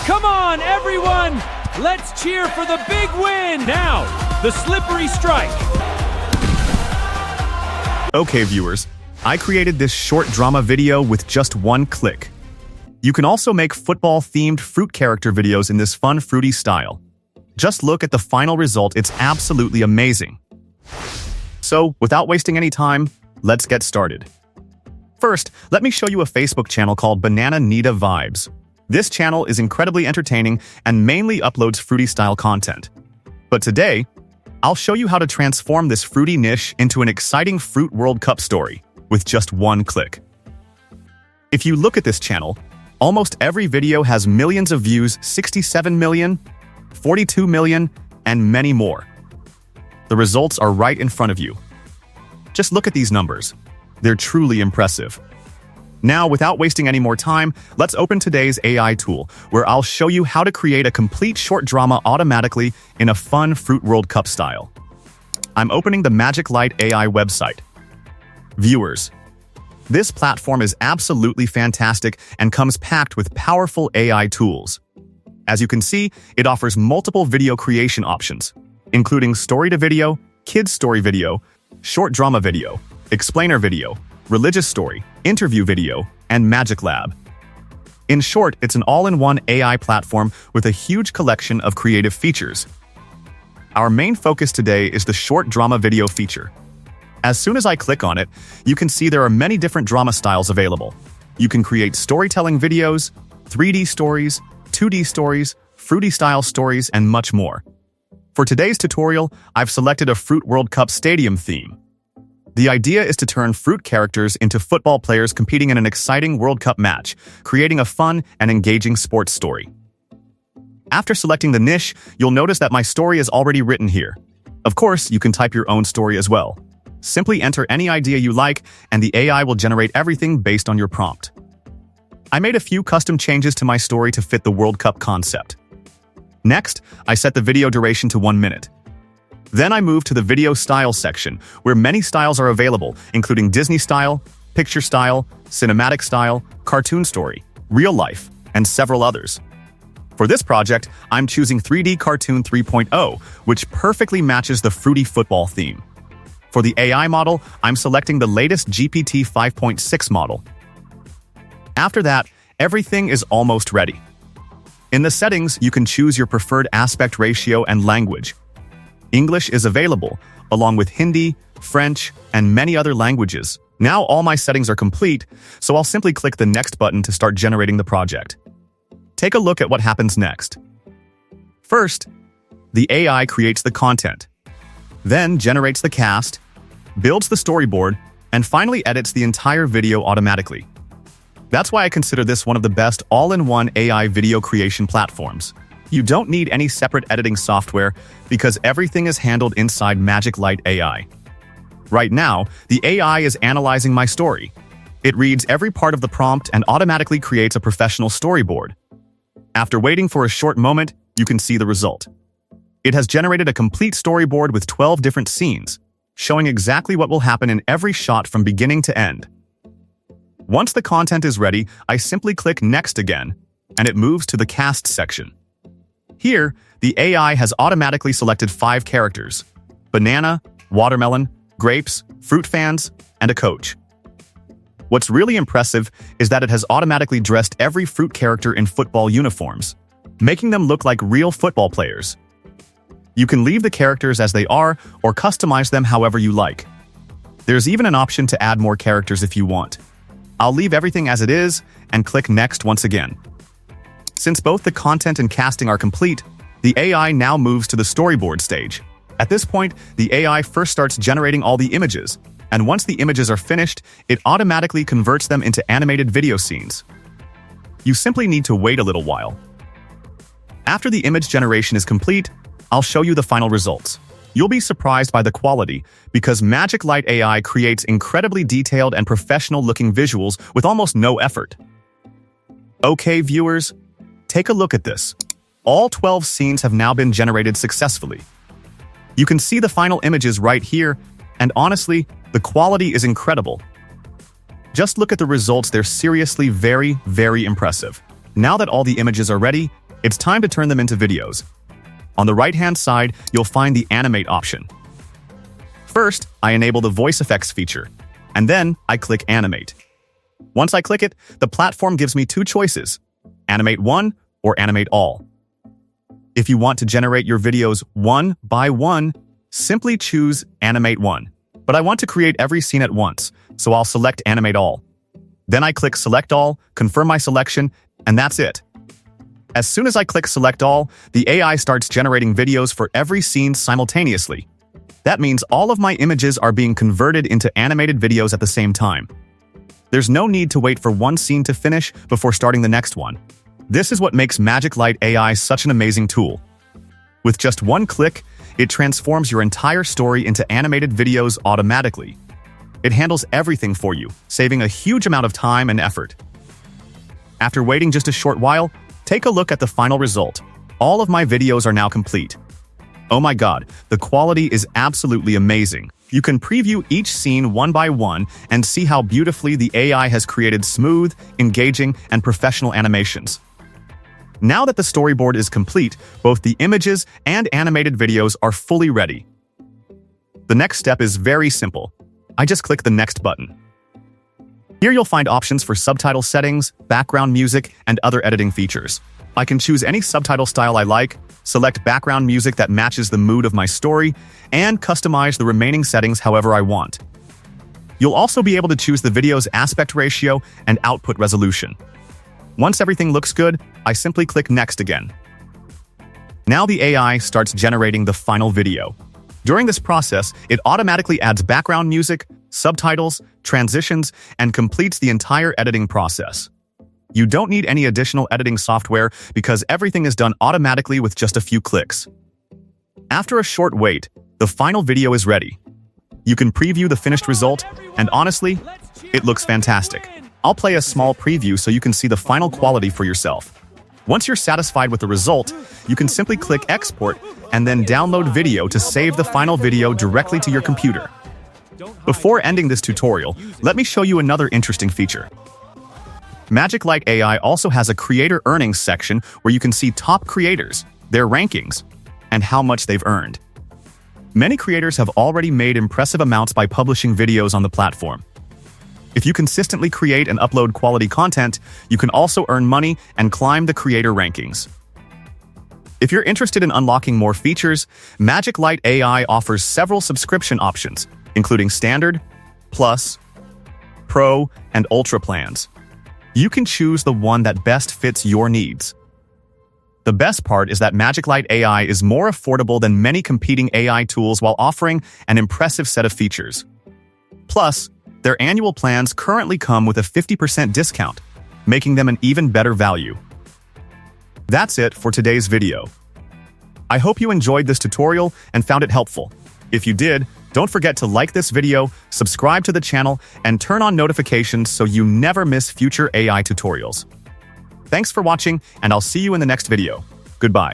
Come on, everyone! Let's cheer for the big win! Now, the slippery strike. Okay, viewers, I created this short drama video with just one click. You can also make football-themed fruit character videos in this fun, fruity style. Just look at the final result, it's absolutely amazing. So, without wasting any time, let's get started. First, let me show you a Facebook channel called Banana Nita Vibes. This channel is incredibly entertaining and mainly uploads fruity-style content. But today, I'll show you how to transform this fruity niche into an exciting Fruit World Cup story with just one click. If you look at this channel, almost every video has millions of views, 67 million, 42 million, and many more. The results are right in front of you. Just look at these numbers. They're truly impressive. Now, without wasting any more time, let's open today's AI tool, where I'll show you how to create a complete short drama automatically in a fun Fruit World Cup style. I'm opening the Magic Light AI website. Viewers, this platform is absolutely fantastic and comes packed with powerful AI tools. As you can see, it offers multiple video creation options, including story-to-video, kids story video, short drama video, explainer video, religious story, interview video, and Magic Lab. In short, it's an all-in-one AI platform with a huge collection of creative features. Our main focus today is the short drama video feature. As soon as I click on it, you can see there are many different drama styles available. You can create storytelling videos, 3D stories, 2D stories, fruity-style stories, and much more. For today's tutorial, I've selected a Fruit World Cup stadium theme. The idea is to turn fruit characters into football players competing in an exciting World Cup match, creating a fun and engaging sports story. After selecting the niche, you'll notice that my story is already written here. Of course, you can type your own story as well. Simply enter any idea you like, and the AI will generate everything based on your prompt. I made a few custom changes to my story to fit the World Cup concept. Next, I set the video duration to 1 minute. Then I move to the video style section, where many styles are available, including Disney style, picture style, cinematic style, cartoon story, real life, and several others. For this project, I'm choosing 3D Cartoon 3.0, which perfectly matches the fruity football theme. For the AI model, I'm selecting the latest GPT 5.6 model. After that, everything is almost ready. In the settings, you can choose your preferred aspect ratio and language. English is available, along with Hindi, French, and many other languages. Now all my settings are complete, so I'll simply click the Next button to start generating the project. Take a look at what happens next. First, the AI creates the content, then generates the cast, builds the storyboard, and finally edits the entire video automatically. That's why I consider this one of the best all-in-one AI video creation platforms. You don't need any separate editing software because everything is handled inside Magic Light AI. Right now, the AI is analyzing my story. It reads every part of the prompt and automatically creates a professional storyboard. After waiting for a short moment, you can see the result. It has generated a complete storyboard with 12 different scenes, showing exactly what will happen in every shot from beginning to end. Once the content is ready, I simply click Next again, and it moves to the cast section. Here, the AI has automatically selected 5 characters: banana, watermelon, grapes, fruit fans, and a coach. What's really impressive is that it has automatically dressed every fruit character in football uniforms, making them look like real football players. You can leave the characters as they are or customize them however you like. There's even an option to add more characters if you want. I'll leave everything as it is and click Next once again. Since both the content and casting are complete, the AI now moves to the storyboard stage. At this point, the AI first starts generating all the images, and once the images are finished, it automatically converts them into animated video scenes. You simply need to wait a little while. After the image generation is complete, I'll show you the final results. You'll be surprised by the quality because Magic Light AI creates incredibly detailed and professional-looking visuals with almost no effort. Okay, viewers, take a look at this. All 12 scenes have now been generated successfully. You can see the final images right here, and honestly, the quality is incredible. Just look at the results, they're seriously very, very impressive. Now that all the images are ready, It's time to turn them into videos. On the right-hand side, you'll find the Animate option. First, I enable the voice effects feature, and then I click Animate. Once I click it, the platform gives me two choices: Animate One or Animate All. If you want to generate your videos one by one, simply choose Animate One. But I want to create every scene at once, so I'll select Animate All. Then I click Select All, confirm my selection, and that's it. As soon as I click Select All, the AI starts generating videos for every scene simultaneously. That means all of my images are being converted into animated videos at the same time. There's no need to wait for one scene to finish before starting the next one. This is what makes Magic Light AI such an amazing tool. With just one click, it transforms your entire story into animated videos automatically. It handles everything for you, saving a huge amount of time and effort. After waiting just a short while, take a look at the final result. All of my videos are now complete. Oh my god, the quality is absolutely amazing. You can preview each scene one by one and see how beautifully the AI has created smooth, engaging, and professional animations. Now that the storyboard is complete, both the images and animated videos are fully ready. The next step is very simple. I just click the Next button. Here you'll find options for subtitle settings, background music, and other editing features. I can choose any subtitle style I like, select background music that matches the mood of my story, and customize the remaining settings however I want. You'll also be able to choose the video's aspect ratio and output resolution. Once everything looks good, I simply click Next again. Now the AI starts generating the final video. During this process, it automatically adds background music, subtitles, transitions, and completes the entire editing process. You don't need any additional editing software because everything is done automatically with just a few clicks. After a short wait, the final video is ready. You can preview the finished result, and honestly, it looks fantastic. I'll play a small preview so you can see the final quality for yourself. Once you're satisfied with the result, you can simply click Export and then download video to save the final video directly to your computer. Before ending this tutorial, let me show you another interesting feature. Magic Light AI also has a creator earnings section where you can see top creators, their rankings, and how much they've earned. Many creators have already made impressive amounts by publishing videos on the platform. If you consistently create and upload quality content, you can also earn money and climb the creator rankings. If you're interested in unlocking more features, Magic Light AI offers several subscription options, including Standard, Plus, Pro, and Ultra plans. You can choose the one that best fits your needs. The best part is that Magic Light AI is more affordable than many competing AI tools while offering an impressive set of features. Plus, their annual plans currently come with a 50% discount, making them an even better value. That's it for today's video. I hope you enjoyed this tutorial and found it helpful. If you did, don't forget to like this video, subscribe to the channel, and turn on notifications so you never miss future AI tutorials. Thanks for watching, and I'll see you in the next video. Goodbye.